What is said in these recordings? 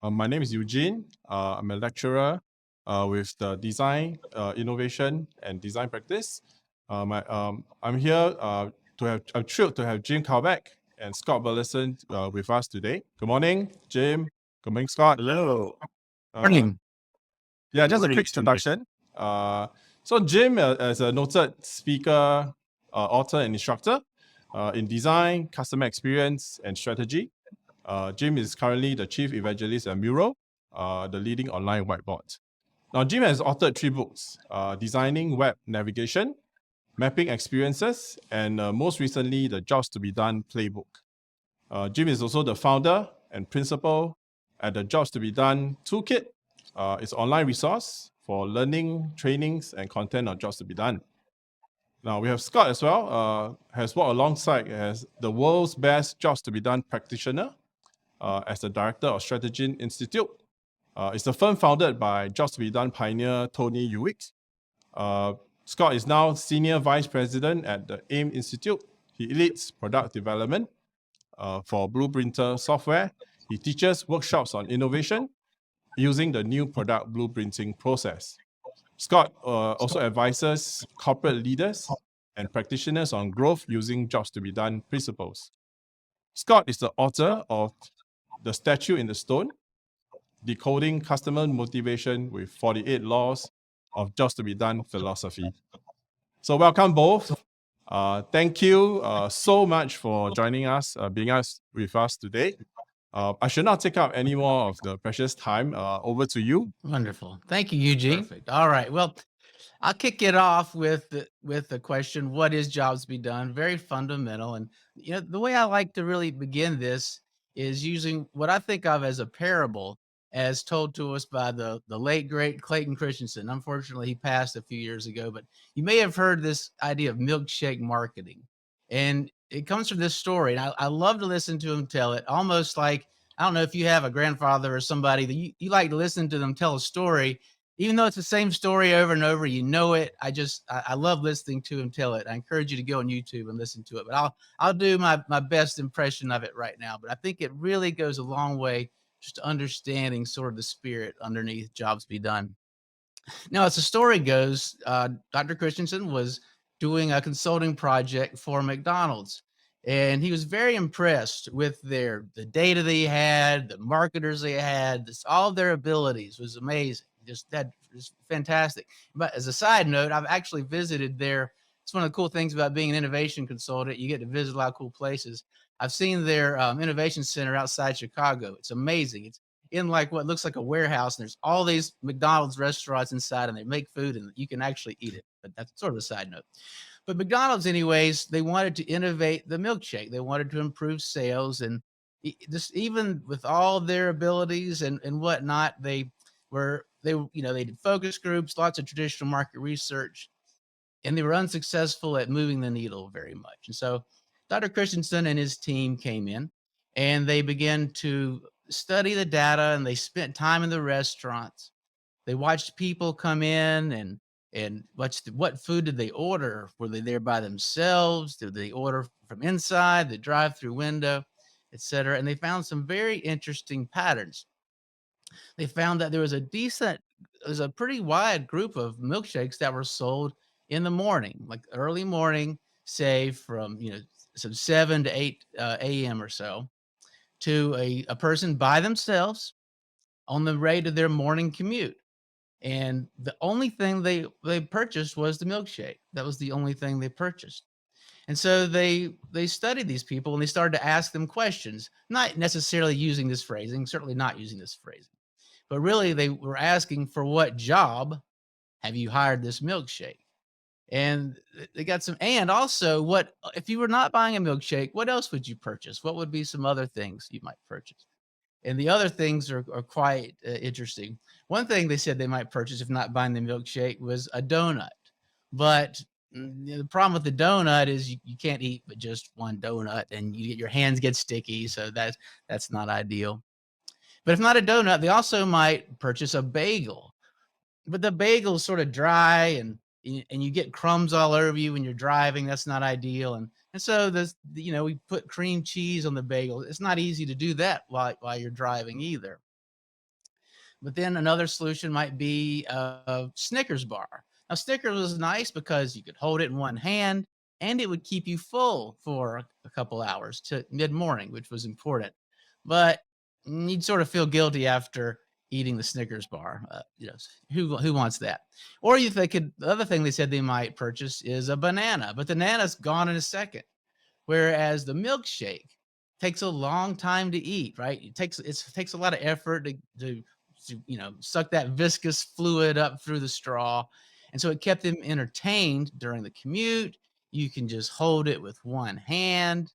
My name is Eugene. I'm a lecturer with the Design, Innovation, and Design Practice. I'm here I'm thrilled to have Jim Calbeck and Scott Burleson with us today. Good morning, Jim. Good morning, Scott. Hello. Uh, Morning. yeah, just a Morning, quick introduction. So Jim is a noted speaker, author, and instructor in design, customer experience, and strategy. Jim is currently the chief evangelist at Muro, the leading online whiteboard. Now, Jim has authored 3 books: Designing Web Navigation, Mapping Experiences, and most recently, the Jobs to be Done playbook. Jim is also the founder and principal at the Jobs to be Done Toolkit. It's an online resource for learning, trainings, and content on jobs to be done. Now we have Scott as well, has worked alongside as the world's best jobs to be done practitioner as the director of Strategy Institute. It's a firm founded by Jobs to be Done pioneer Tony Hewitt. Scott is now senior vice president at the AIM Institute. He leads product development for Blueprinter software. He teaches workshops on innovation using the new product blueprinting process. Scott also advises corporate leaders and practitioners on growth using jobs to be done principles. Scott is the author of The Statue in the Stone, Decoding Customer Motivation with 48 Laws of Jobs to be Done philosophy. So welcome both. Thank you so much for joining us, being with us today. I should not take up any more of the precious time. Over to you. Wonderful. Thank you, Eugene. Perfect. All right. Well, I'll kick it off with the question, what is jobs to be done? Very fundamental. And the way I like to really begin this is using what I think of as a parable as told to us by the late great Clayton Christensen. Unfortunately, he passed a few years ago, but you may have heard this idea of milkshake marketing. And it comes from this story. And I love to listen to him tell it, almost like, I don't know if you have a grandfather or somebody that you like to listen to them tell a story, even though it's the same story over and over. I love listening to him tell it. I encourage you to go on YouTube and listen to it, but I'll do my best impression of it right now. But I think it really goes a long way just understanding sort of the spirit underneath jobs be done. Now, as the story goes, Dr. Christensen was doing a consulting project for McDonald's, and he was very impressed with the data they had, the marketers they had, all their abilities was amazing. Just that was fantastic. But as a side note, I've actually visited there. It's one of the cool things about being an innovation consultant. You get to visit a lot of cool places. I've seen their innovation center outside Chicago. It's amazing. It's in like what looks like a warehouse, and there's all these McDonald's restaurants inside, and they make food and you can actually eat it. But that's sort of a side note. But McDonald's, anyways, they wanted to innovate the milkshake. They wanted to improve sales, and just even with all their abilities and whatnot, they did focus groups, lots of traditional market research, and they were unsuccessful at moving the needle very much. And so Dr. Christensen and his team came in and they began to study the data, and they spent time in the restaurants. They watched people come in and watched what food did they order? Were they there by themselves? Did they order from inside the drive-through window, et cetera? And they found some very interesting patterns. They found that there's a pretty wide group of milkshakes that were sold in the morning, like early morning, say from, some 7 to 8 a.m. or so, to a person by themselves on the way to their morning commute. And the only thing they purchased was the milkshake. That was the only thing they purchased. And so they studied these people and they started to ask them questions, not necessarily using this phrasing, certainly not using this phrasing, but really they were asking, for what job have you hired this milkshake? And they got some, and also, what if you were not buying a milkshake, what else would you purchase? What would be some other things you might purchase? And the other things are quite interesting. One thing they said they might purchase if not buying the milkshake was a donut. But the problem with the donut is you can't eat but just one donut, and your hands get sticky. So that's not ideal. But if not a donut, they also might purchase a bagel. But the bagel's sort of dry, and you get crumbs all over you when you're driving. That's not ideal. And so we put cream cheese on the bagel. It's not easy to do that while you're driving either. But then another solution might be a Snickers bar. Now, Snickers was nice because you could hold it in one hand and it would keep you full for a couple hours to mid morning, which was important. But you'd sort of feel guilty after eating the Snickers bar. Who wants that? Or you they could the other thing they said they might purchase is a banana, but the banana's gone in a second. Whereas the milkshake takes a long time to eat, right? It takes a lot of effort to suck that viscous fluid up through the straw. And so it kept them entertained during the commute. You can just hold it with one hand,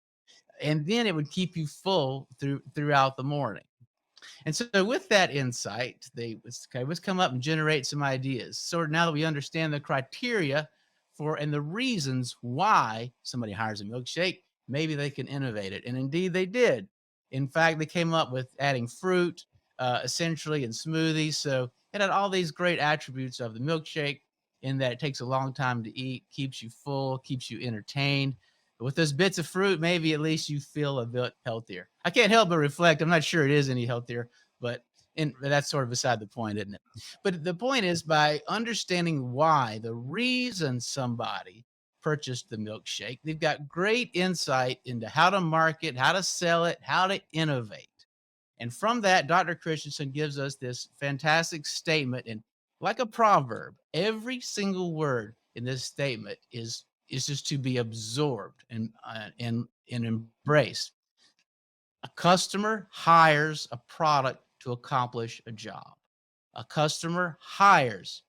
and then it would keep you full throughout the morning. And so with that insight, let's come up and generate some ideas. So now that we understand the criteria for and the reasons why somebody hires a milkshake, maybe they can innovate it. And indeed they did. In fact, they came up with adding fruit essentially in smoothies. So it had all these great attributes of the milkshake in that it takes a long time to eat, keeps you full, keeps you entertained. With those bits of fruit, maybe at least you feel a bit healthier. I can't help but reflect. I'm not sure it is any healthier, but that's sort of beside the point, isn't it? But the point is, by understanding why, the reason somebody purchased the milkshake, they've got great insight into how to market, how to sell it, how to innovate. And from that, Dr. Christensen gives us this fantastic statement. And like a proverb, every single word in this statement is just to be absorbed and embraced. A customer hires a product to accomplish a job. A customer hires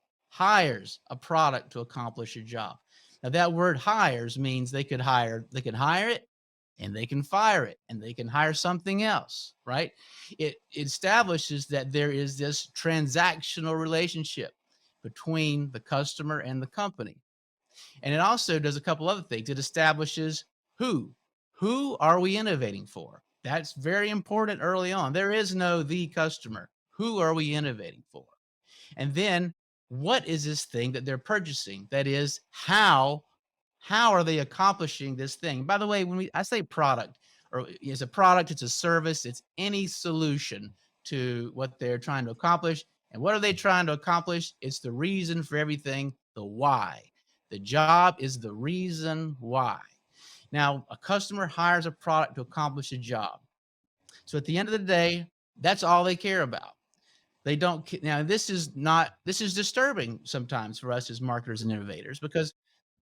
a product to accomplish a job. Now that word hires means they can hire it and they can fire it and they can hire something else, right? It establishes that there is this transactional relationship between the customer and the company. And it also does a couple other things. It establishes who. Who are we innovating for? That's very important early on. There is no the customer. Who are we innovating for? And then what is this thing that they're purchasing? That is how are they accomplishing this thing? By the way, I say product, or it's a product, it's a service, it's any solution to what they're trying to accomplish. And what are they trying to accomplish? It's the reason for everything, the why. The job is the reason why. Now, a customer hires a product to accomplish a job. So at the end of the day, that's all they care about. They don't now this is disturbing sometimes for us as marketers and innovators, because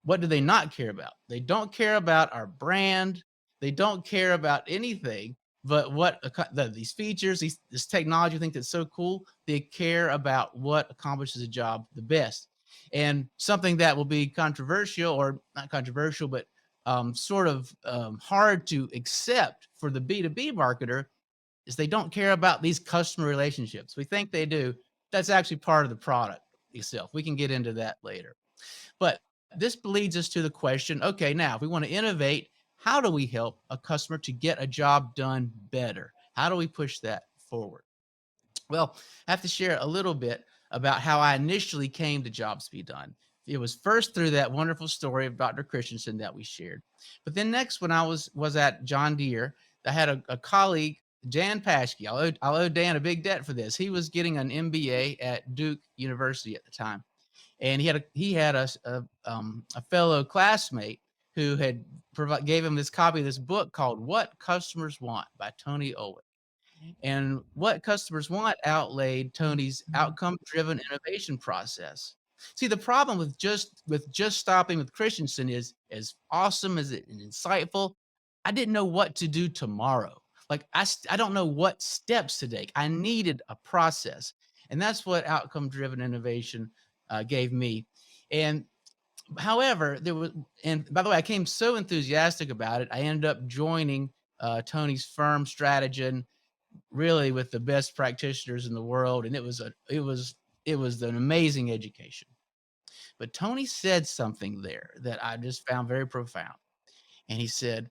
what do they not care about? They don't care about our brand. They don't care about anything but these features, this technology, think that's so cool. They care about what accomplishes a job the best. And something that will be controversial, or not controversial, but sort of hard to accept for the B2B marketer, is they don't care about these customer relationships. We think they do. That's actually part of the product itself. We can get into that later. But this leads us to the question, okay, now if we want to innovate, how do we help a customer to get a job done better? How do we push that forward? Well, I have to share a little bit about how I initially came to Jobs Be Done. It was first through that wonderful story of Dr. Christensen that we shared. But then next, when I was at John Deere, I had a colleague, Dan Paschke. I'll owe Dan a big debt for this. He was getting an MBA at Duke University at the time, and he had a fellow classmate who gave him this copy of this book called "What Customers Want" by Tony Owen. And "What Customers Want" outlaid Tony's outcome-driven innovation process. See, the problem with just stopping with Christensen is, as awesome as it and insightful, I didn't know what to do tomorrow. Like I don't know what steps to take. I needed a process, and that's what outcome-driven innovation gave me. And however, and by the way, I came so enthusiastic about it, I ended up joining Tony's firm, Stratagen, really with the best practitioners in the world, and it was an amazing education. But Tony said something there that I just found very profound. And he said,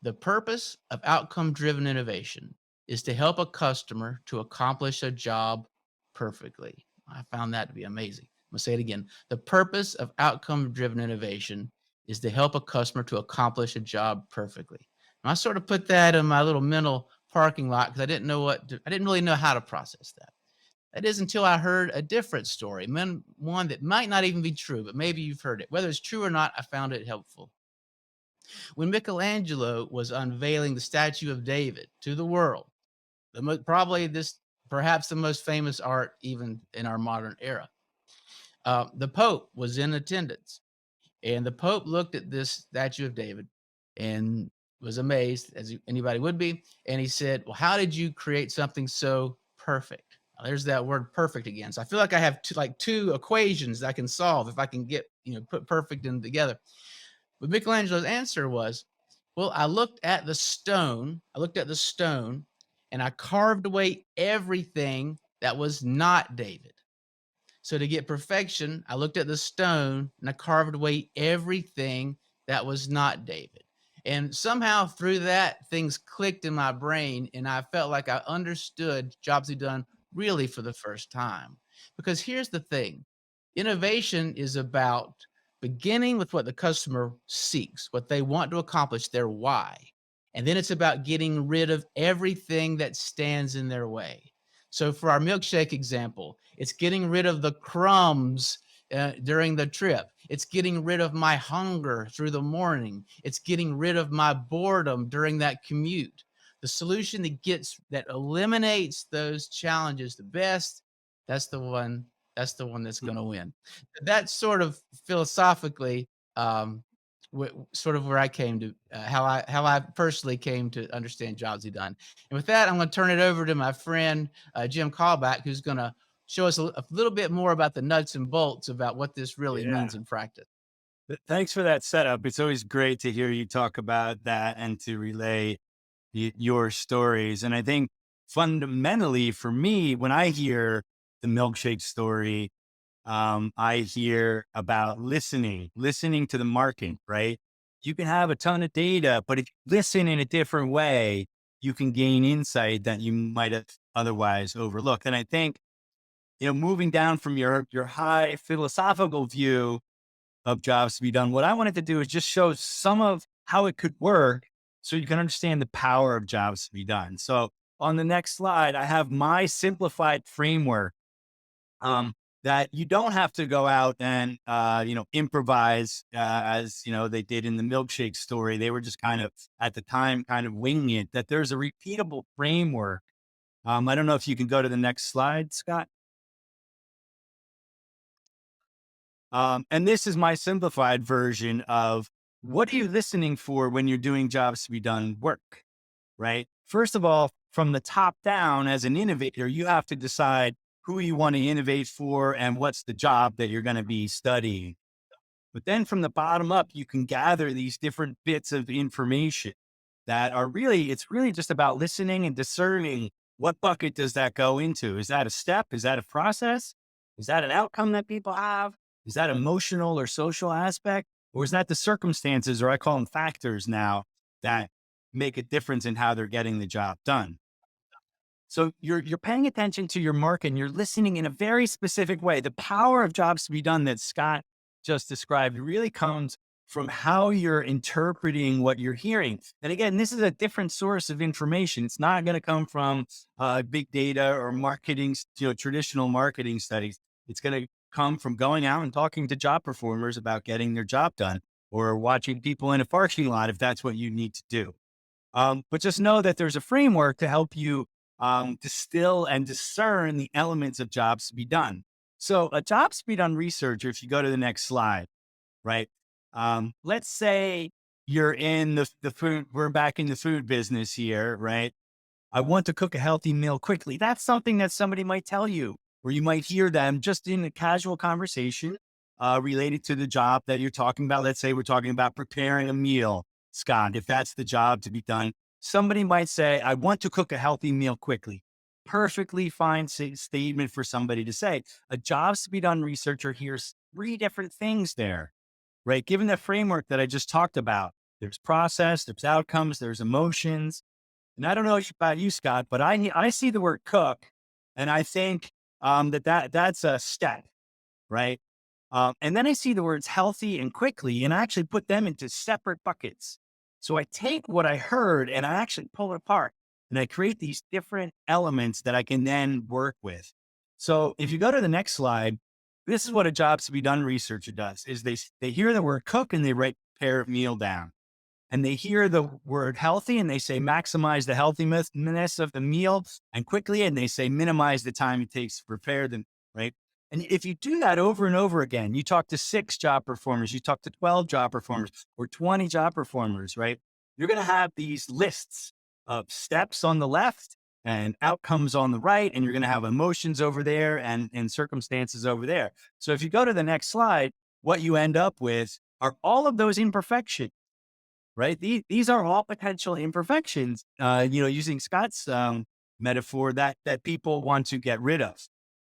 the purpose of outcome driven innovation is to help a customer to accomplish a job perfectly. I found that to be amazing. I'm going to say it again. The purpose of outcome driven innovation is to help a customer to accomplish a job perfectly. And I sort of put that in my little mental parking lot because I didn't really know how to process that. That is until I heard a different story, one that might not even be true, but maybe you've heard it. Whether it's true or not, I found it helpful. When Michelangelo was unveiling the statue of David to the world, probably this perhaps the most famous art even in our modern era, the Pope was in attendance, and the Pope looked at this statue of David and was amazed, as anybody would be. And he said, "Well, how did you create something so perfect?" Now, there's that word perfect again. So I feel like I have two equations I can solve if I can get, put perfect in together. But Michelangelo's answer was, "Well, I looked at the stone and I carved away everything that was not David. So to get perfection, I looked at the stone and I carved away everything that was not David." And somehow through that, things clicked in my brain, and I felt like I understood Jobs Be Done really for the first time. Because here's the thing: innovation is about beginning with what the customer seeks, what they want to accomplish, their why. And then it's about getting rid of everything that stands in their way. So for our milkshake example, it's getting rid of the crumbs during the trip. It's getting rid of my hunger through the morning. It's getting rid of my boredom during that commute. The solution that eliminates those challenges the best, that's the one. That's the one that's going to win. That's sort of philosophically, sort of where I came to how I personally came to understand Jobs Be Done. And with that, I'm going to turn it over to my friend Jim Callback, who's going to show us a little bit more about the nuts and bolts about what this really Yeah. means in practice. Thanks for that setup. It's always great to hear you talk about that and to relay your stories. And I think fundamentally for me, when I hear the milkshake story, I hear about listening to the market, right? You can have a ton of data, but if you listen in a different way, you can gain insight that you might have otherwise overlooked. And I think, moving down from your high philosophical view of Jobs Be Done, what I wanted to do is just show some of how it could work so you can understand the power of Jobs Be Done. So on the next slide, I have my simplified framework, that you don't have to go out and, improvise, as, they did in the milkshake story. They were just kind of, at the time, kind of winging it, that there's a repeatable framework. I don't know if you can go to the next slide, Scott. And this is my simplified version of what are you listening for when you're doing Jobs Be Done work, right? First of all, from the top down, as an innovator, you have to decide who you want to innovate for and what's the job that you're going to be studying. But then from the bottom up, you can gather these different bits of information that are it's really just about listening and discerning what bucket does that go into. Is that a step? Is that a process? Is that an outcome that people have? Is that emotional or social aspect? Or is that the circumstances, or I call them factors now, that make a difference in how they're getting the job done? So you're paying attention to your market and you're listening in a very specific way. The power of Jobs Be Done that Scott just described really comes from how you're interpreting what you're hearing. And again, this is a different source of information. It's not going to come from big data or marketing, traditional marketing studies. It's going to come from going out and talking to job performers about getting their job done, or watching people in a parking lot if that's what you need to do. But just know that there's a framework to help you distill and discern the elements of Jobs Be Done. So a Jobs Be Done researcher, if you go to the next slide, right? Let's say you're in the food, we're back in the food business here, right? I want to cook a healthy meal quickly. That's something that somebody might tell you, or you might hear them just in a casual conversation related to the job that you're talking about. Let's say we're talking about preparing a meal, Scott, if that's the job to be done. Somebody might say, I want to cook a healthy meal quickly. Perfectly fine statement for somebody to say. A Jobs to be Done researcher hears three different things there, right? Given the framework that I just talked about, there's process, there's outcomes, there's emotions. And I don't know about you, Scott, but I see the word cook, and I think that's a step, right? And then I see the words healthy and quickly, and I actually put them into separate buckets. So I take what I heard and I actually pull it apart, and I create these different elements that I can then work with. So if you go to the next slide, this is what a jobs to be done researcher does is they hear the word cook and they write prepare meal down. And they hear the word healthy and they say maximize the healthiness of the meal and quickly, and they say minimize the time it takes to prepare them, right? And if you do that over and over again, you talk to 6 job performers, you talk to 12 job performers or 20 job performers, right? You're going to have these lists of steps on the left and outcomes on the right, and you're going to have emotions over there and circumstances over there. So if you go to the next slide, what you end up with are all of those imperfections, right? These are all potential imperfections, using Scott's metaphor that people want to get rid of,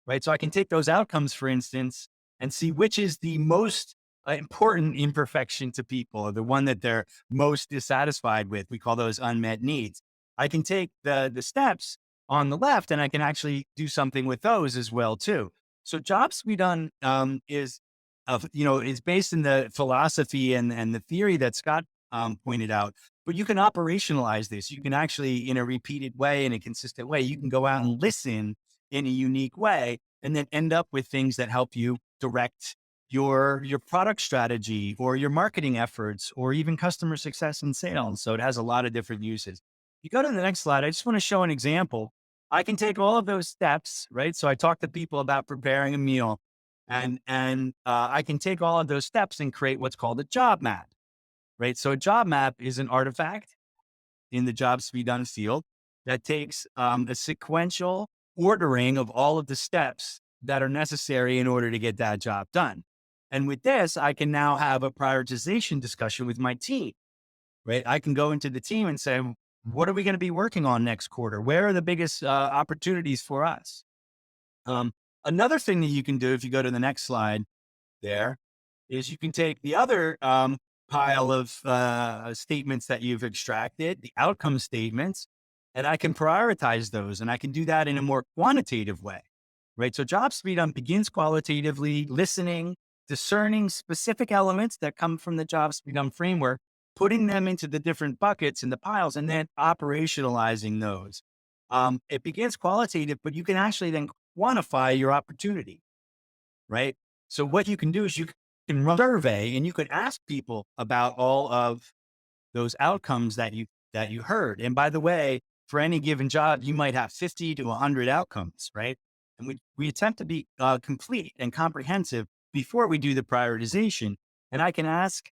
right? So I can take those outcomes, for instance, and see which is the most important imperfection to people, or the one that they're most dissatisfied with. We call those unmet needs. I can take the steps on the left and I can actually do something with those as well too. So jobs to be done is based in the philosophy and the theory that Scott pointed out, but you can operationalize this. You can actually, in a repeated way, in a consistent way, you can go out and listen in a unique way and then end up with things that help you direct your product strategy or your marketing efforts or even customer success and sales. So it has a lot of different uses. You go to the next slide. I just want to show an example. I can take all of those steps, right? So I talk to people about preparing a meal and I can take all of those steps and create what's called a job map, right? So a job map is an artifact in the jobs to be done field that takes a sequential ordering of all of the steps that are necessary in order to get that job done. And with this, I can now have a prioritization discussion with my team, right? I can go into the team and say, what are we going to be working on next quarter? Where are the biggest opportunities for us? Another thing that you can do, if you go to the next slide there, is you can take the other pile of statements that you've extracted, the outcome statements, and I can prioritize those. And I can do that in a more quantitative way, right? So jobs to be done begins qualitatively, listening, discerning specific elements that come from the jobs to be done framework, putting them into the different buckets and the piles, and then operationalizing those. It begins qualitative, but you can actually then quantify your opportunity, right? So what you can do is you can run a survey and you could ask people about all of those outcomes that you heard. And by the way, for any given job, you might have 50 to 100 outcomes, right? And we attempt to be complete and comprehensive before we do the prioritization. And I can ask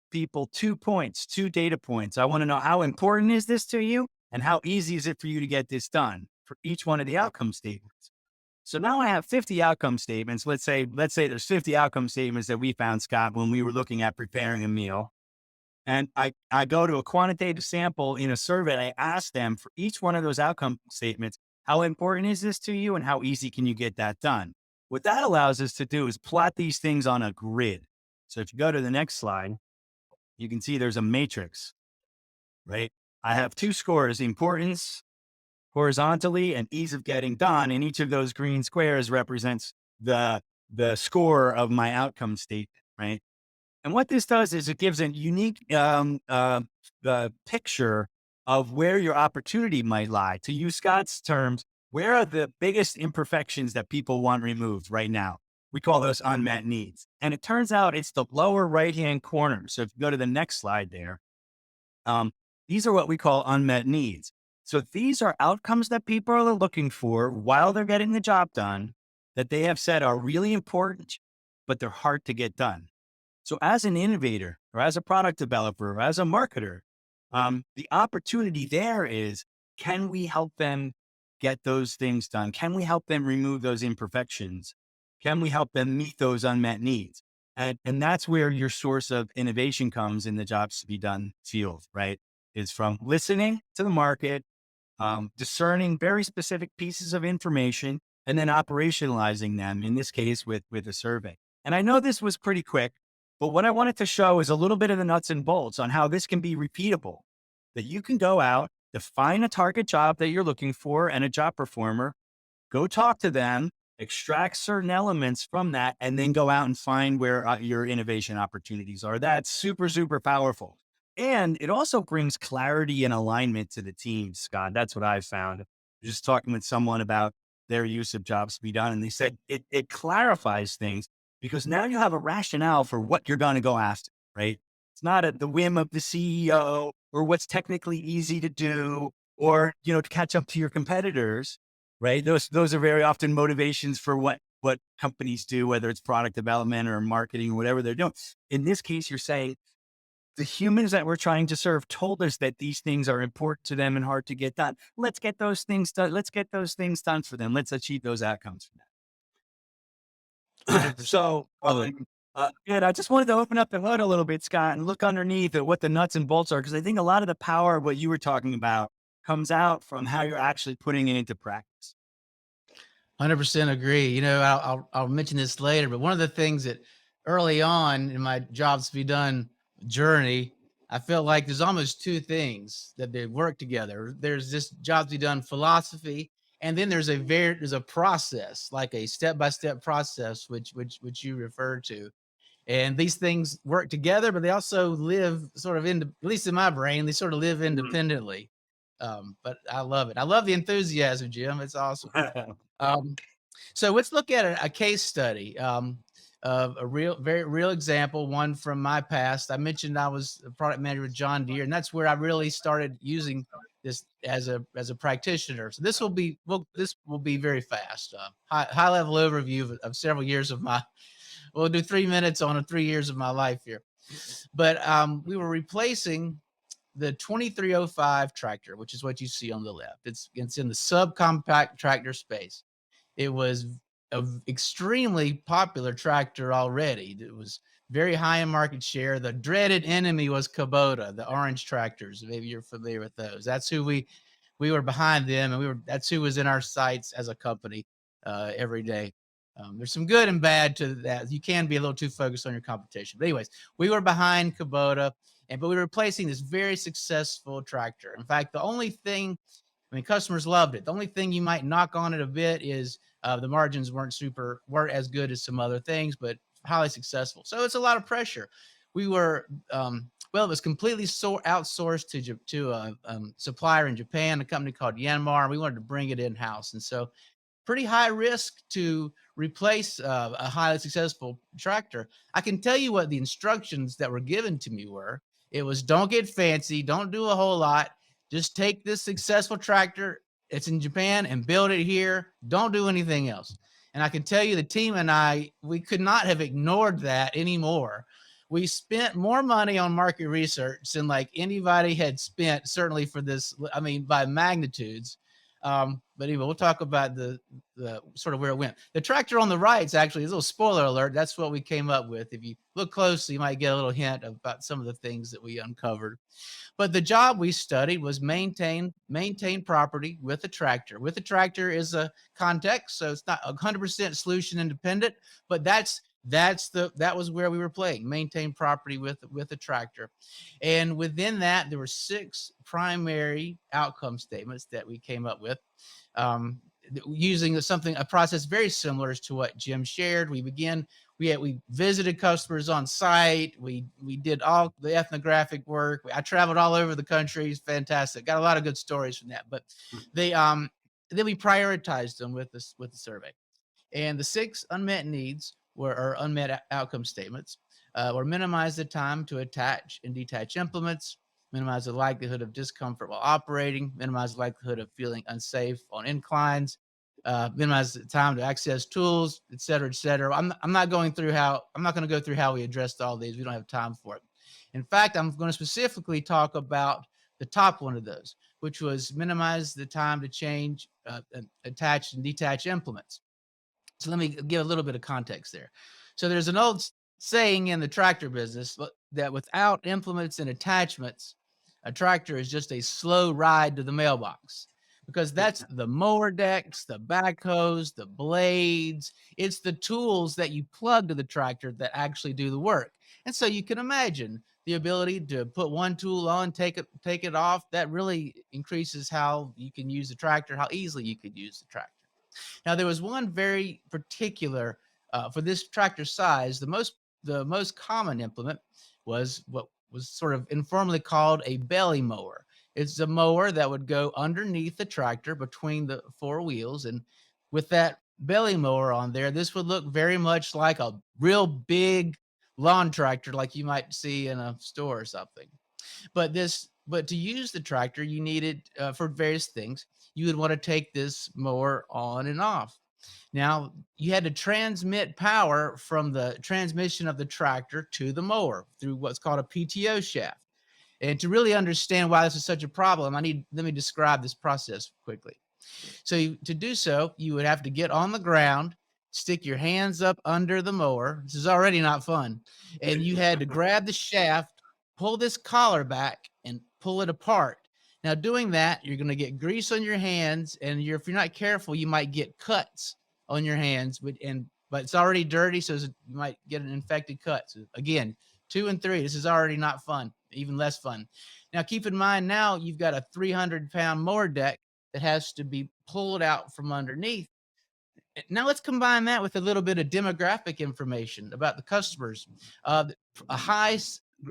people 2 points, 2 data points. I want to know, how important is this to you? And how easy is it for you to get this done for each one of the outcome statements? So now I have 50 outcome statements. Let's say there's 50 outcome statements that we found, Scott, when we were looking at preparing a meal. And I go to a quantitative sample in a survey and I ask them for each one of those outcome statements, how important is this to you and how easy can you get that done? What that allows us to do is plot these things on a grid. So if you go to the next slide, you can see there's a matrix, right? I have 2 scores, importance horizontally and ease of getting done. And each of those green squares represents the score of my outcome statement, right? And what this does is it gives a unique picture of where your opportunity might lie. To use Scott's terms, where are the biggest imperfections that people want removed right now? We call those unmet needs. And it turns out it's the lower right-hand corner. So if you go to the next slide there, these are what we call unmet needs. So these are outcomes that people are looking for while they're getting the job done that they have said are really important, but they're hard to get done. So as an innovator or as a product developer or as a marketer, the opportunity there is, can we help them get those things done? Can we help them remove those imperfections? Can we help them meet those unmet needs? And that's where your source of innovation comes in the jobs to be done field, right? Is from listening to the market, discerning very specific pieces of information, and then operationalizing them, in this case with a survey. And I know this was pretty quick, but what I wanted to show is a little bit of the nuts and bolts on how this can be repeatable, that you can go out, define a target job that you're looking for and a job performer, go talk to them, extract certain elements from that, and then go out and find where your innovation opportunities are. That's super, super powerful. And it also brings clarity and alignment to the team, Scott. That's what I've found. Just talking with someone about their use of jobs to be done. And they said it clarifies things because now you have a rationale for what you're going to go after, right? It's not at the whim of the CEO or what's technically easy to do or, to catch up to your competitors, right? Those are very often motivations for what companies do, whether it's product development or marketing or whatever they're doing. In this case, you're saying the humans that we're trying to serve told us that these things are important to them and hard to get done. Let's get those things done. Let's get those things done for them. Let's achieve those outcomes for them. 100%. So, good. I just wanted to open up the hood a little bit, Scott, and look underneath at what the nuts and bolts are, because I think a lot of the power of what you were talking about comes out from how you're actually putting it into practice. 100% agree. I'll mention this later, but one of the things that early on in my jobs to be done journey, I felt like there's almost two things that they work together. There's this jobs to be done philosophy, and then there's a process, like a step-by-step process, which you referred to. And these things work together, but they also live sort of at least in my brain, they sort of live independently. But I love it. I love the enthusiasm, Jim. It's awesome. So let's look at a case study of a very real example, one from my past. I mentioned I was a product manager with John Deere, and that's where I really started using this as a practitioner. So this will be very fast. High level overview of several years of my. We'll do 3 minutes on 3 years of my life here, but we were replacing the 2305 tractor, which is what you see on the left. It's in the subcompact tractor space. It was an extremely popular tractor already. It was very high in market share. The dreaded enemy was Kubota, the orange tractors. Maybe you're familiar with those. That's who we were behind them, and that's who was in our sights as a company every day. There's some good and bad to that. You can be a little too focused on your competition. But anyways, we were behind Kubota, but we were replacing this very successful tractor. In fact, customers loved it. The only thing you might knock on it a bit is the margins weren't as good as some other things, but highly successful. So it's a lot of pressure. We were, it was completely outsourced to a supplier in Japan, a company called Yanmar, and we wanted to bring it in-house. And so pretty high risk to replace a highly successful tractor. I can tell you what the instructions that were given to me were. It was, don't get fancy, don't do a whole lot. Just take this successful tractor, it's in Japan, and build it here. Don't do anything else. And I can tell you the team and we could not have ignored that anymore. We spent more money on market research than like anybody had spent, certainly for this, by magnitudes. But anyway, we'll talk about the sort of where it went. The tractor on the right is actually a little spoiler alert. That's what we came up with. If you look closely, you might get a little hint about some of the things that we uncovered. But the job we studied was maintain property with a tractor. With a tractor is a context, so it's not 100% solution independent, but that was where we were playing, maintain property with a tractor. And within that, there were 6 primary outcome statements that we came up with, using a process very similar to what Jim shared. We visited customers on site. We did all the ethnographic work. I traveled all over the country. It's fantastic. Got a lot of good stories from that. But then we prioritized them with the survey. And the 6 unmet needs or unmet outcome statements were minimize the time to attach and detach implements, minimize the likelihood of discomfort while operating, minimize the likelihood of feeling unsafe on inclines, minimize the time to access tools, et cetera, et cetera. I'm not going to go through how we addressed all these. We don't have time for it. In fact, I'm going to specifically talk about the top one of those, which was minimize the time to change, attach and detach implements. So let me give a little bit of context there. So there's an old saying in the tractor business that without implements and attachments, a tractor is just a slow ride to the mailbox, because that's the mower decks, the backhoes, the blades. It's the tools that you plug to the tractor that actually do the work. And so you can imagine the ability to put one tool on, take it off. That really increases how you can use the tractor, how easily you could use the tractor. Now, there was one very particular, for this tractor size, the most common implement was what was sort of informally called a belly mower. It's a mower that would go underneath the tractor between the 4 wheels, and with that belly mower on there, this would look very much like a real big lawn tractor like you might see in a store or something. But to use the tractor, you needed for various things. You would want to take this mower on and off. Now, you had to transmit power from the transmission of the tractor to the mower through what's called a PTO shaft. And to really understand why this is such a problem, let me describe this process quickly. So to do so, you would have to get on the ground, stick your hands up under the mower. This is already not fun. And you had to grab the shaft, pull this collar back, and pull it apart. Now, doing that, you're going to get grease on your hands, and if you're not careful, you might get cuts on your hands. But it's already dirty, so you might get an infected cut. So again, 2 and 3. This is already not fun, even less fun. Now, keep in mind, now you've got a 300-pound mower deck that has to be pulled out from underneath. Now let's combine that with a little bit of demographic information about the customers. A high,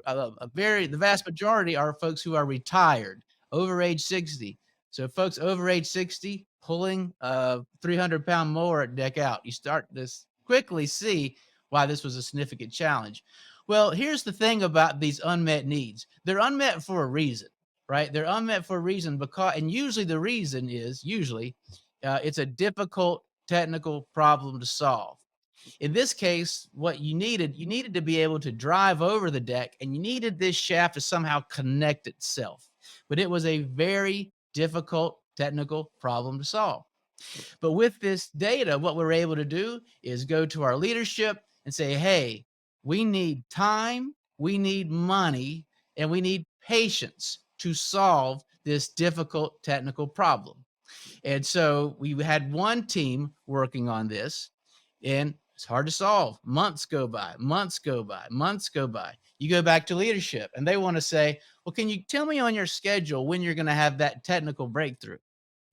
the vast majority are folks who are retired, over age 60. So folks over age 60 pulling a 300-pound mower deck out, you start to quickly see why this was a significant challenge. Well, here's the thing about these unmet needs. They're unmet for a reason, right? They're unmet for a reason and usually the reason is it's a difficult technical problem to solve. In this case, what you needed to be able to drive over the deck, and you needed this shaft to somehow connect itself. But it was a very difficult technical problem to solve. But with this data, what we're able to do is go to our leadership and say, hey, we need time, we need money, and we need patience to solve this difficult technical problem. And so we had one team working on this, and it's hard to solve. Months go by, months go by, months go by. You go back to leadership, and they want to say, well, can you tell me on your schedule when you're going to have that technical breakthrough?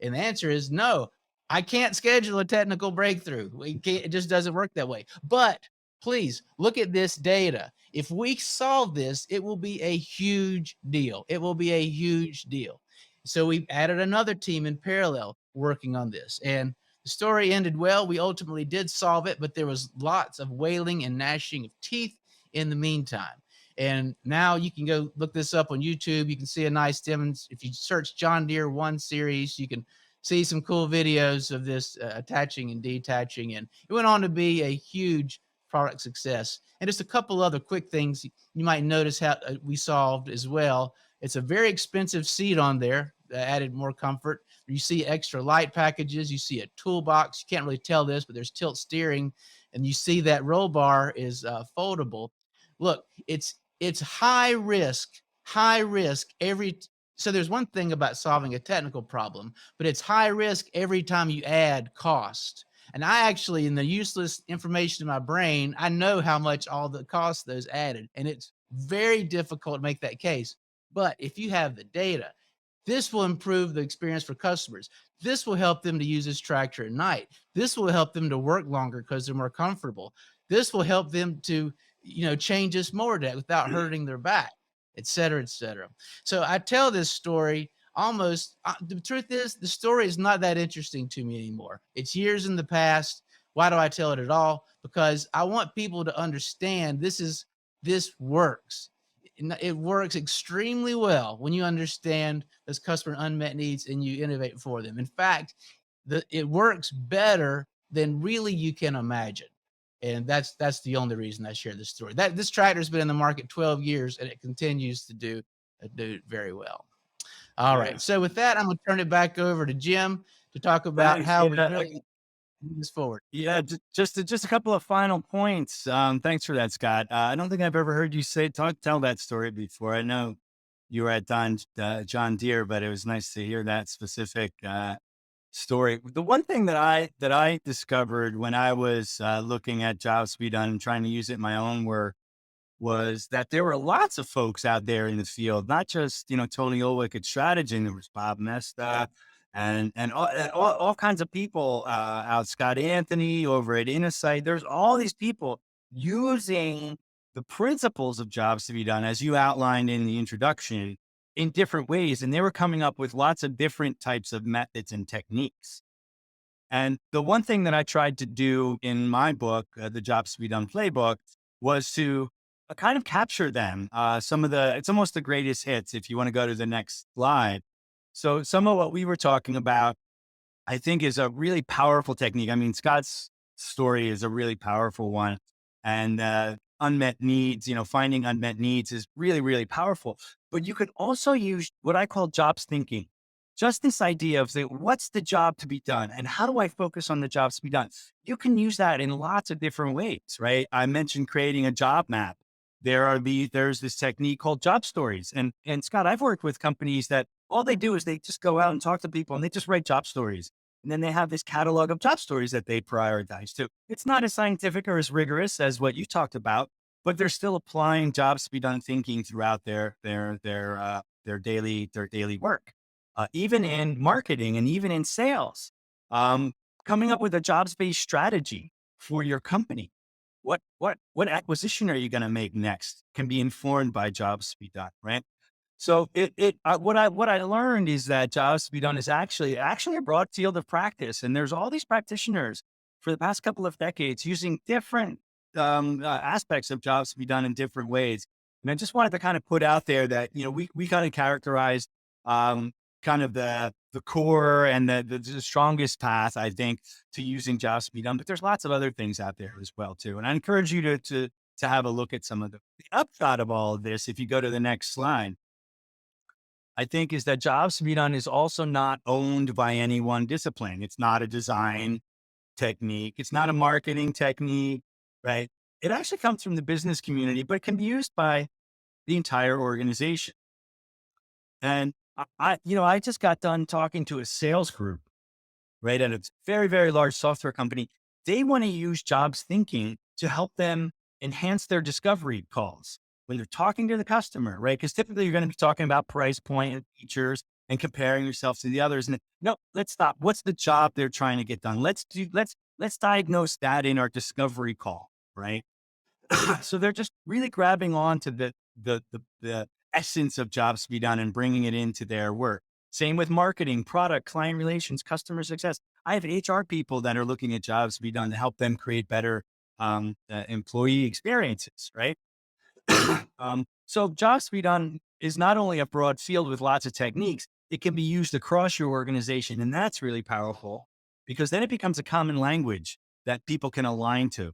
And the answer is no, I can't schedule a technical breakthrough. It just doesn't work that way. But please look at this data. If we solve this, it will be a huge deal. It will be a huge deal. So we added another team in parallel working on this. And the story ended well. We ultimately did solve it, but there was lots of wailing and gnashing of teeth in the meantime. And now you can go look this up on YouTube. You can see a nice demo. If you search John Deere 1 series, you can see some cool videos of this attaching and detaching. And it went on to be a huge product success. And just a couple other quick things you might notice how we solved as well. It's a very expensive seat on there that added more comfort. You see extra light packages. You see a toolbox. You can't really tell this, but there's tilt steering. And you see that roll bar is foldable. Look, it's high risk so there's one thing about solving a technical problem, but it's high risk every time you add cost. And I actually, in the useless information in my brain, I know how much all the costs those added. And it's very difficult to make that case. But if you have the data, this will improve the experience for customers. This will help them to use this tractor at night. This will help them to work longer because they're more comfortable. This will help them to, change this mower deck without hurting their back, et cetera, et cetera. So I tell this story the truth is the story is not that interesting to me anymore. It's years in the past. Why do I tell it at all? Because I want people to understand this works. It works extremely well when you understand those customer unmet needs and you innovate for them. In fact, it works better than really you can imagine. And that's the only reason I share this story. This tractor has been in the market 12 years and it continues to do very well. All right. So with that, I'm going to turn it back over to Jim to talk about how we really move this forward. Yeah, just a couple of final points. Thanks for that, Scott. I don't think I've ever heard you tell that story before. I know you were at John Deere, but it was nice to hear that specific story. The one thing that I discovered when I was looking at jobs to be done and trying to use it in my own work was that there were lots of folks out there in the field, not just, Tony Ulwick at Strategy. There was Bob Mesta and all kinds of people out, Scott Anthony over at Innosight. There's all these people using the principles of jobs to be done, as you outlined in the introduction, in different ways. And they were coming up with lots of different types of methods and techniques. And the one thing that I tried to do in my book, the Jobs to Be Done Playbook, was to kind of capture them. It's almost the greatest hits. If you want to go to the next slide. So some of what we were talking about, I think, is a really powerful technique. I mean, Scott's story is a really powerful one, and unmet needs, finding unmet needs is really, really powerful. But you could also use what I call jobs thinking. Just this idea of saying, what's the job to be done and how do I focus on the jobs to be done? You can use that in lots of different ways, right? I mentioned creating a job map. There's this technique called job stories. And Scott, I've worked with companies that all they do is they just go out and talk to people and they just write job stories. And then they have this catalog of job stories that they prioritize too. It's not as scientific or as rigorous as what you talked about, but they're still applying jobs to be done thinking throughout their daily work. Even in marketing and even in sales, coming up with a jobs-based strategy for your company. What acquisition are you going to make next can be informed by jobs to be done, right? So what I learned is that jobs to be done is actually a broad field of practice, and there's all these practitioners for the past couple of decades using different aspects of jobs to be done in different ways. And I just wanted to kind of put out there that we kind of characterized kind of the core and the strongest path, I think, to using jobs to be done. But there's lots of other things out there as well too, and I encourage you to have a look at some of the upshot of all of this. If you go to the next slide. I think is that jobs to be done is also not owned by any one discipline. It's not a design technique. It's not a marketing technique, right? It actually comes from the business community, but it can be used by the entire organization. And I just got done talking to a sales group, right? At a very, very large software company. They want to use jobs thinking to help them enhance their discovery calls when they're talking to the customer, right? Because typically you're going to be talking about price point and features and comparing yourself to the others. And no, let's stop. What's the job they're trying to get done? Let's diagnose that in our discovery call, right? So they're just really grabbing on to the essence of jobs to be done and bringing it into their work. Same with marketing, product, client relations, customer success. I have HR people that are looking at jobs to be done to help them create better employee experiences, right? So jobs to be done is not only a broad field with lots of techniques, it can be used across your organization. And that's really powerful because then it becomes a common language that people can align to.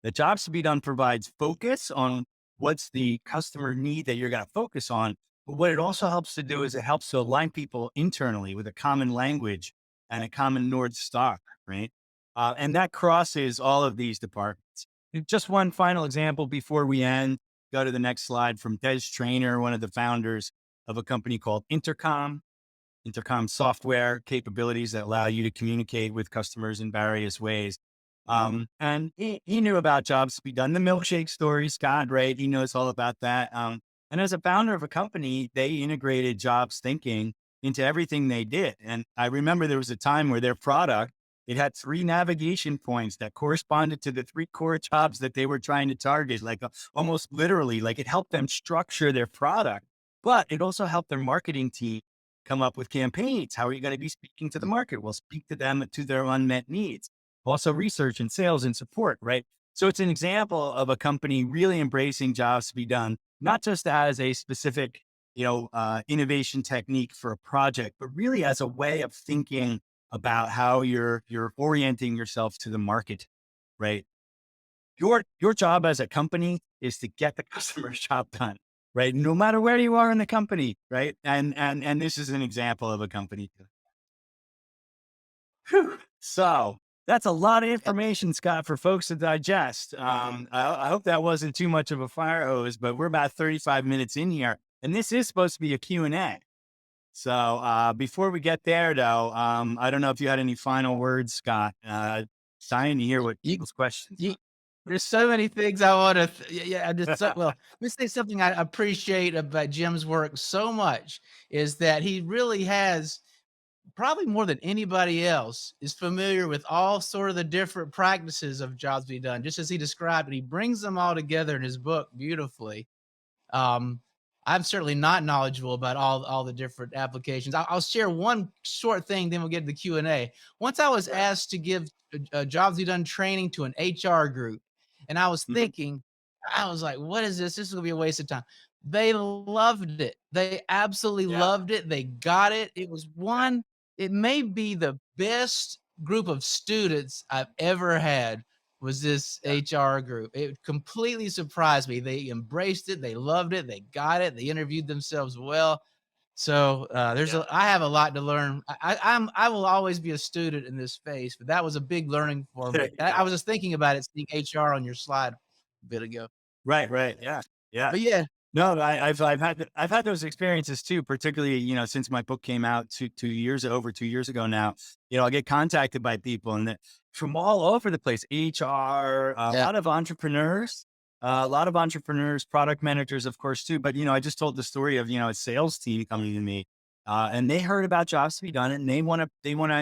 The jobs to be done provides focus on what's the customer need that you're going to focus on. But what it also helps to do is it helps to align people internally with a common language and a common North Star, right? And that crosses all of these departments. Just one final example before we end, go to the next slide from Des Traynor, one of the founders of a company called Intercom software capabilities that allow you to communicate with customers in various ways. And he knew about jobs to be done, the milkshake story, Scott, right? He knows all about that. And as a founder of a company, they integrated jobs thinking into everything they did. And I remember there was a time where their product, it had 3 navigation points that corresponded to the 3 core jobs that they were trying to target, like almost literally, like it helped them structure their product, but it also helped their marketing team come up with campaigns. How are you going to be speaking to the market? Well, speak to them, to their unmet needs. Also research and sales and support, right? So it's an example of a company really embracing jobs to be done, not just as a specific, innovation technique for a project, but really as a way of thinking about how you're orienting yourself to the market, right? Your job as a company is to get the customer's job done, right? No matter where you are in the company, right? And this is an example of a company. Whew. So that's a lot of information, Scott, for folks to digest. I hope that wasn't too much of a fire hose, but we're about 35 minutes in here, and this is supposed to be a Q&A. So before we get there, though, I don't know if you had any final words, Scott. Dying to hear what people's questions. There's so many things I want to. Well, let me say something I appreciate about Jim's work so much is that he really has, probably more than anybody else, is familiar with all sort of the different practices of jobs to be done, just as he described it. He brings them all together in his book beautifully. I'm certainly not knowledgeable about all the different applications. I'll share one short thing, then we'll get to the Q&A. Once I was asked to give jobs to be done training to an HR group, and I was thinking, I was like, what is this? This is gonna be a waste of time. They loved it. They absolutely Yeah. loved it. They got it. It may be the best group of students I've ever had was this HR group. It completely surprised me. They embraced it. They loved it. They got it. They interviewed themselves well. So I have a lot to learn. I will always be a student in this space, but that was a big learning for me. I was just thinking about it, seeing HR on your slide a bit ago. Right, right. Yeah. Yeah. But yeah, No, I've had those experiences too, particularly, since my book came out over 2 years ago now. I get contacted by people from all over the place, HR, a yeah. lot of entrepreneurs, product managers, of course, too. But, I just told the story of, a sales team coming to me, and they heard about jobs to be done and they want to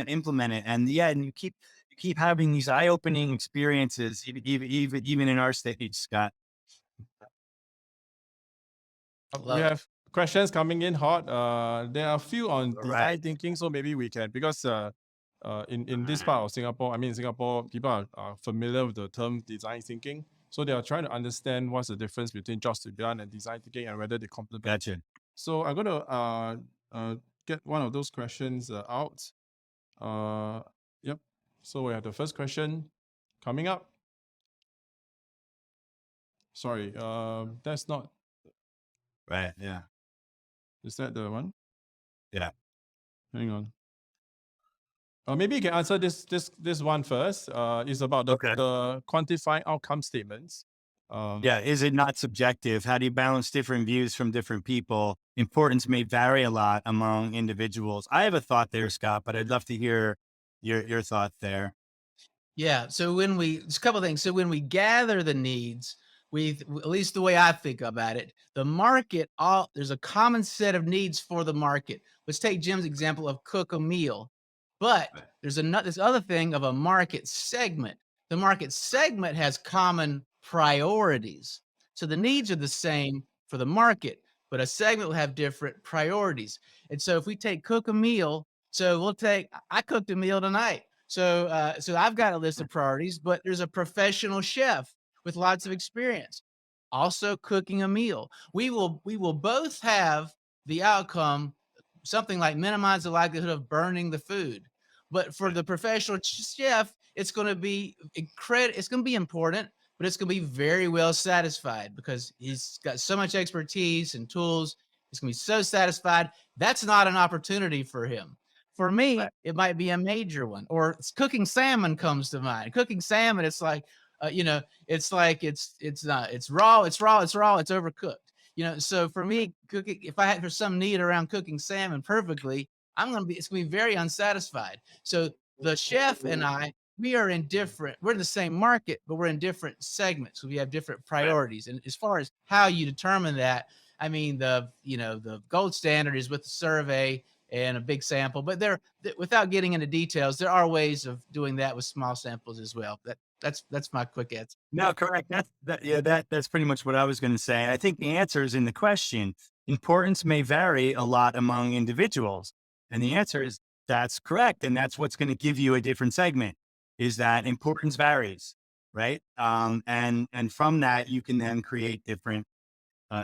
implement it. And yeah, and you keep having these eye-opening experiences, even in our stage, Scott. We have questions coming in hot. There are a few on design right. thinking, so maybe we can, because in this part of Singapore, in Singapore, people are familiar with the term design thinking. So they are trying to understand what's the difference between jobs to be done and design thinking and whether they complement. Gotcha. So I'm going to get one of those questions out. Yep. So we have the first question coming up. Sorry, that's not. Right. Yeah. Is that the one? Yeah. Hang on. Maybe you can answer this one first. It's about the quantifying outcome statements. Yeah. Is it not subjective? How do you balance different views from different people? Importance may vary a lot among individuals. I have a thought there, Scott, but I'd love to hear your thought there. Yeah. So it's a couple of things. So when we gather the needs, at least the way I think about it, the market, there's a common set of needs for the market. Let's take Jim's example of cook a meal. But there's this other thing of a market segment. The market segment has common priorities. So the needs are the same for the market, but a segment will have different priorities. And so if we take cook a meal, I cooked a meal tonight. So I've got a list of priorities, but there's a professional chef with lots of experience also cooking a meal. We will both have the outcome, something like minimize the likelihood of burning the food. But for the professional chef, it's going to be it's going to be important, but it's going to be very well satisfied because he's got so much expertise and tools. He's going to be so satisfied. That's not an opportunity for him. For me, it might be a major one. Or cooking salmon comes to mind. Cooking salmon, it's like, it's not, it's raw, it's overcooked. So for me, cooking, if I had for some need around cooking salmon perfectly, it's gonna be very unsatisfied. So the chef and we're in the same market, but we're in different segments. So we have different priorities. And as far as how you determine that, I mean, the gold standard is with the survey and a big sample, but without getting into details, there are ways of doing that with small samples as well. That's my quick answer. No, correct. That's pretty much what I was going to say. I think the answer is in the question. Importance may vary a lot among individuals. And the answer is that's correct. And that's what's going to give you a different segment, is that importance varies, right? And from that, you can then create different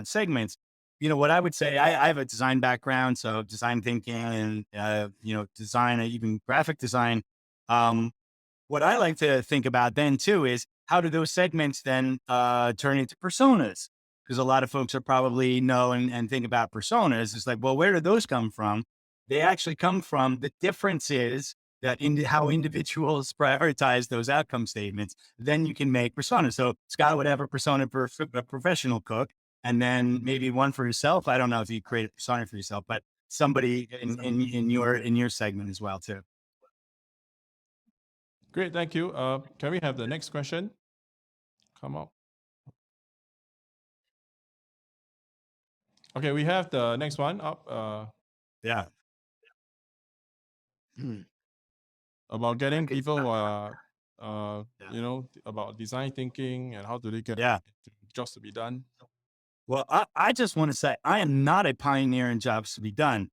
segments. What I would say, I have a design background, so design thinking and, design, even graphic design. What I like to think about then too is how do those segments then turn into personas? Because a lot of folks are probably know and think about personas. It's like, well, where do those come from? They actually come from the differences that how individuals prioritize those outcome statements. Then you can make personas. So Scott would have a persona for a professional cook, and then maybe one for yourself. I don't know if you create a persona for yourself, but somebody in your segment as well too. Great, thank you. Can we have the next question come up? Okay, we have the next one up. Yeah. About getting people who are, about design thinking and how do they get jobs to be done. Well, I just want to say I am not a pioneer in jobs to be done.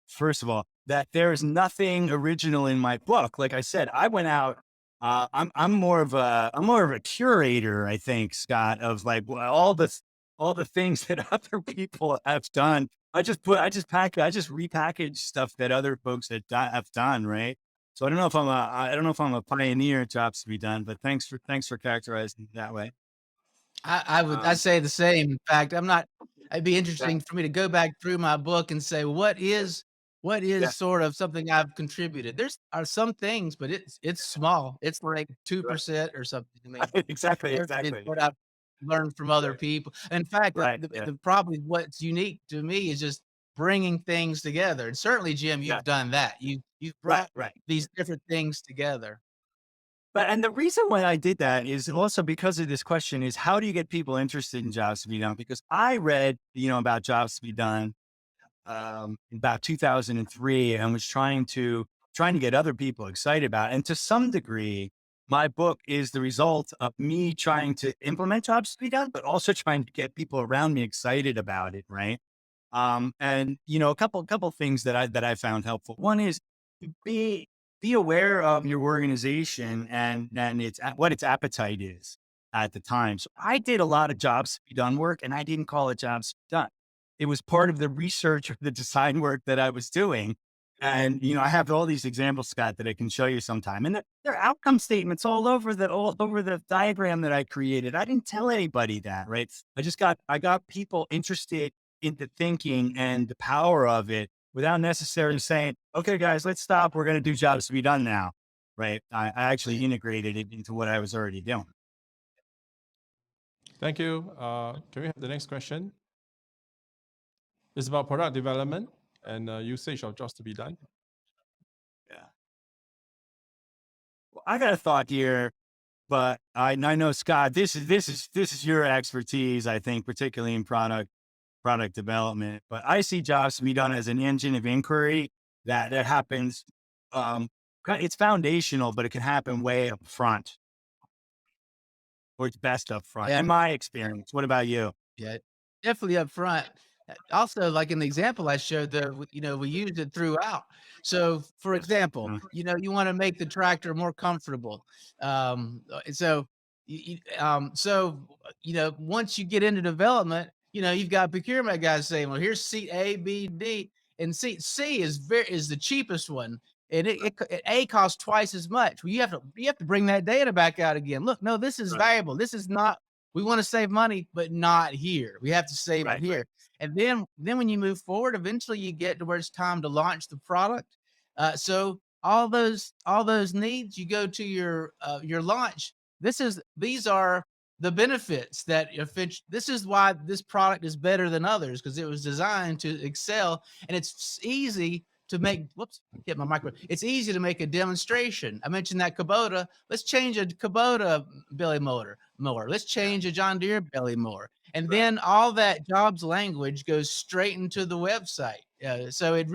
First of all, that there is nothing original in my book. Like I said, I went out. I'm more of a curator, I think, Scott, of like all the things that other people have done. I just repackage stuff that other folks have done, right? So I don't know if I'm a pioneer in jobs to be done, but thanks for characterizing it that way. I Um, say the same. In fact, I'm not. It'd be yeah, interesting for me to go back through my book and say what yeah, is sort of something I've contributed. There's are some things, but it's small. It's like right. 2% or something to me. Exactly, Compared to exactly. what I've learned from other Right, people. In fact, right, yeah, the probably what's unique to me is just bringing things together. And certainly, Jim, yeah, you've done that. You've right, brought right. these different things together. But and the reason why I did that is also because of this question is how do you get people interested in jobs to be done? Because I read, about jobs to be done in about 2003 and was trying to get other people excited about it. And to some degree, my book is the result of me trying to implement jobs to be done, but also trying to get people around me excited about it, right? And a couple things that I found helpful. One is to be aware of your organization and what its appetite is at the time. So I did a lot of jobs to be done work, and I didn't call it jobs to be done. It was part of the research or the design work that I was doing. And I have all these examples, Scott, that I can show you sometime. And there are outcome statements all over the diagram that I created. I didn't tell anybody that, right? I got people interested into thinking and the power of it without necessarily saying, okay, guys, let's stop. We're going to do jobs to be done now. Right. I actually integrated it into what I was already doing. Thank you. Can we have the next question? It's about product development and usage of jobs to be done. Yeah. Well, I got a thought here, but I know, Scott, this is your expertise, I think, particularly in product development. But I see jobs to be done as an engine of inquiry that happens. It's foundational, but it can happen way up front, or it's best up front. Yeah. In my experience, what about you? Yeah, definitely up front. Also, like in the example I showed, we used it throughout. So, for example, Mm, you want to make the tractor more comfortable. And so, once you get into development, you've got procurement guys saying, "Well, here's seat A, B, D, and seat C is the cheapest one." And A costs twice as much. Well, you have to bring that data back out again. Look, no, this is right, valuable. This is not we want to save money, but not here. We have to save it right, right, here. And then when you move forward, eventually you get to where it's time to launch the product. So all those needs, you go to your launch. These are the benefits that if it's this is why this product is better than others because it was designed to excel and it's easy to make whoops hit my micro it's easy to make a demonstration. I mentioned that Kubota. Let's change a Kubota belly mower. Let's change a John Deere belly mower. And right, then all that jobs language goes straight into the website. So it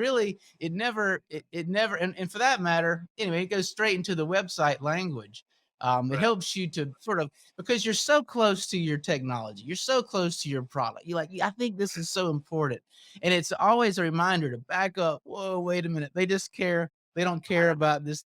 never, and for that matter, anyway, it goes straight into the website language. It right, helps you to sort of because you're so close to your technology, you're so close to your product. You're like, "Yeah, I think this is so important," and it's always a reminder to back up. Whoa, wait a minute. They just care. They don't care about this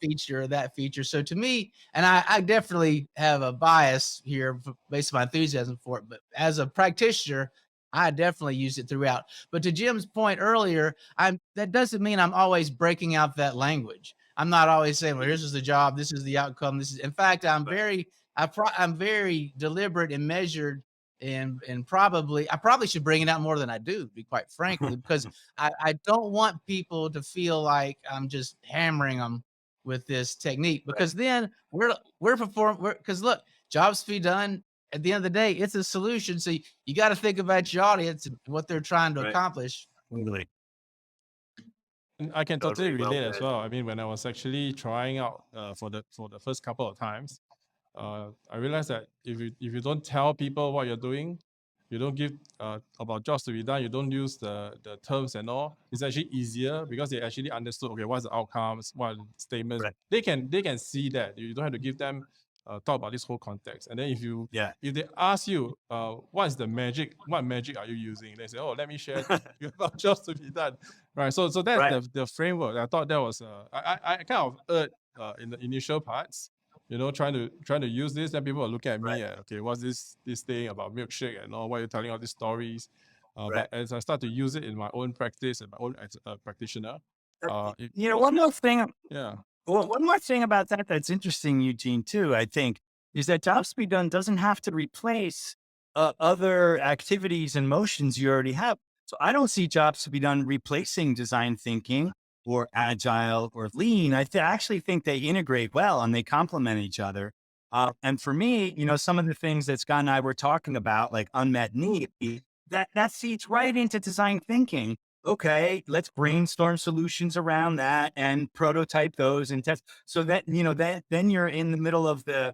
feature or that feature. So to me, and I definitely have a bias here based on my enthusiasm for it, but as a practitioner, I definitely use it throughout. But to Jim's point earlier, that doesn't mean I'm always breaking out that language. I'm not always saying, "Well, this is the job, this is the outcome, this is." In fact, right, I'm very deliberate and measured, and I probably should bring it out more than I do, to be quite frankly, because I don't want people to feel like I'm just hammering them with this technique right, because then we're performing because look, jobs to be done at the end of the day, it's a solution. So you got to think about your audience and what they're trying to right. accomplish. Totally, And I can totally totally. Well relate as said. well. I mean, when I was actually trying out for the first couple of times, I realized that if you don't tell people what you're doing, you don't give about jobs to be done, you don't use the terms and all, it's actually easier because they actually understood, okay, what's the outcomes, what are the statements. Right, They can see that. You don't have to give them talk about this whole context. And then Yeah. if they ask you, what's the magic? What magic are you using? They say, oh, let me share you about jobs to be done. Right. So that's Right. the framework. I thought that was I kind of erred in the initial parts. Trying to use this, then people are looking at me. Right. Okay, what's this thing about milkshake and all? Why you're telling all these stories? Right. But as I start to use it in my own practice and my own as a practitioner, One more thing. yeah. Well, one more thing about that that's interesting, Eugene, too, I think, is that jobs to be done doesn't have to replace other activities and motions you already have. So I don't see jobs to be done replacing design thinking or agile or lean. Actually think they integrate well and they complement each other. And for me, some of the things that Scott and I were talking about, like unmet need, that feeds right into design thinking. Okay, let's brainstorm solutions around that and prototype those and test. So that, then you're in the middle of the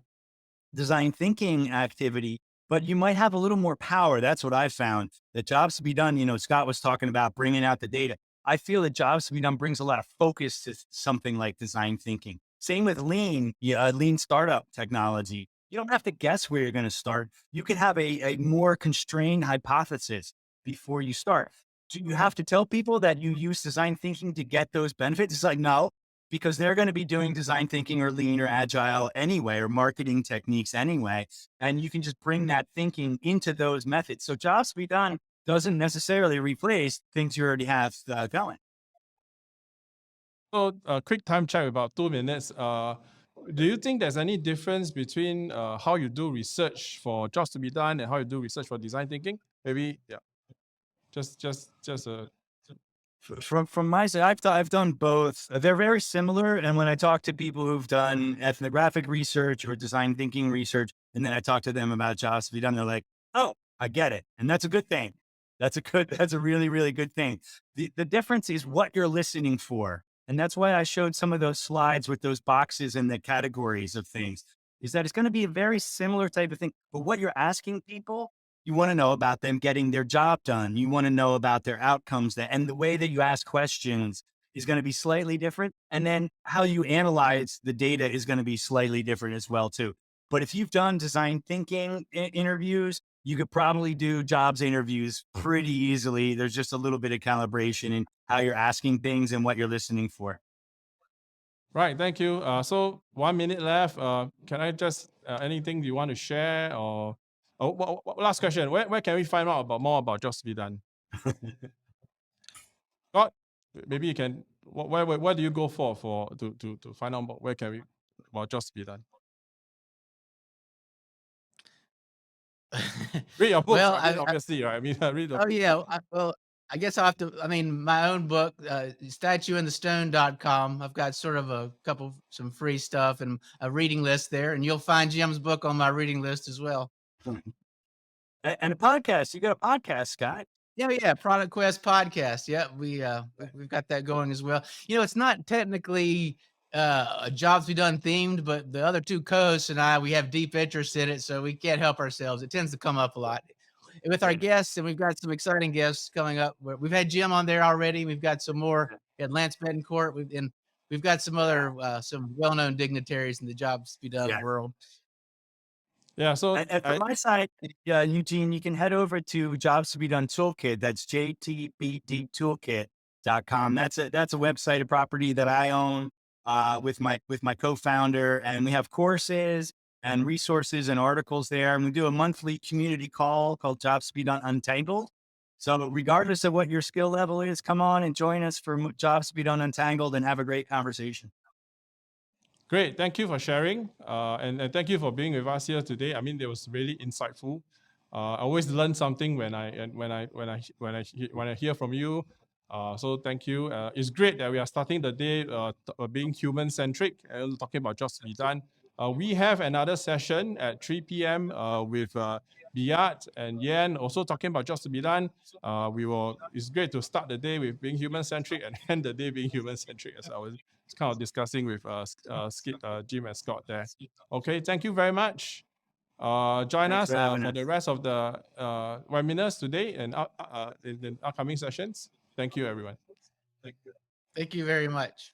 design thinking activity, but you might have a little more power. That's what I found. The jobs to be done, Scott was talking about bringing out the data. I feel that jobs to be done brings a lot of focus to something like design thinking. Same with lean, lean startup technology. You don't have to guess where you're going to start. You can have a more constrained hypothesis before you start. Do you have to tell people that you use design thinking to get those benefits? It's like, no, because they're going to be doing design thinking or lean or agile anyway, or marketing techniques anyway. And you can just bring that thinking into those methods. So jobs to be done doesn't necessarily replace things you already have going. So a quick time check, about 2 minutes. Do you think there's any difference between how you do research for jobs to be done and how you do research for design thinking? Maybe, yeah. Just From my side, I've done both. They're very similar. And when I talk to people who've done ethnographic research or design thinking research, and then I talk to them about jobs to be done, they're like, oh, I get it. And that's a good thing. That's a really, really good thing. The difference is what you're listening for. And that's why I showed some of those slides with those boxes and the categories of things, is that it's going to be a very similar type of thing. But what you're asking people, you want to know about them getting their job done. You want to know about their outcomes, and the way that you ask questions is going to be slightly different. And then how you analyze the data is going to be slightly different as well, too. But if you've done design thinking interviews, you could probably do jobs interviews pretty easily. There's just a little bit of calibration in how you're asking things and what you're listening for. right. Thank you. So 1 minute left. Can I just anything you want to share or? Oh, last question. Where can we find out more about jobs to be done? Scott, maybe you can. Where do you go for to find out where can we about jobs to be done? Read your books. Well, obviously, right? I mean, read the. oh yeah. I guess I'll have to. I mean, my own book, statueinthestone.com. I've got sort of some free stuff and a reading list there, and you'll find Jim's book on my reading list as well. And a podcast. You got a podcast, Scott. Yeah, Product Quest podcast. Yeah, we've got that going as well. It's not technically a jobs to be done themed, but the other two co-hosts and we have deep interest in it, so we can't help ourselves. It tends to come up a lot with our guests, and we've got some exciting guests coming up. We've had Jim on there already. We've got some more. We had Lance Betancourt. We've got some other some well-known dignitaries in the jobs to be done world. Yeah. So and from my side, Eugene, you can head over to Jobs to Be Done Toolkit. That's jtbdtoolkit.com. That's a website, a property that I own with my co-founder, and we have courses and resources and articles there. And we do a monthly community call called Jobs to Be Done Untangled. So regardless of what your skill level is, come on and join us for Jobs to Be Done Untangled and have a great conversation. Great. Thank you for sharing. And thank you for being with us here today. I mean, it was really insightful. I always learn something when I hear from you. So thank you. It's great that we are starting the day being human-centric and talking about jobs to be done. We have another session at 3 p.m. With Biat and Yan, also talking about jobs to be done. It's great to start the day with being human-centric and end the day being human-centric, as I was kind of discussing with Jim and Scott there. Okay, thank you very much. Join us for the rest of the webinars today and in the upcoming sessions. Thank you, everyone. Thank you very much.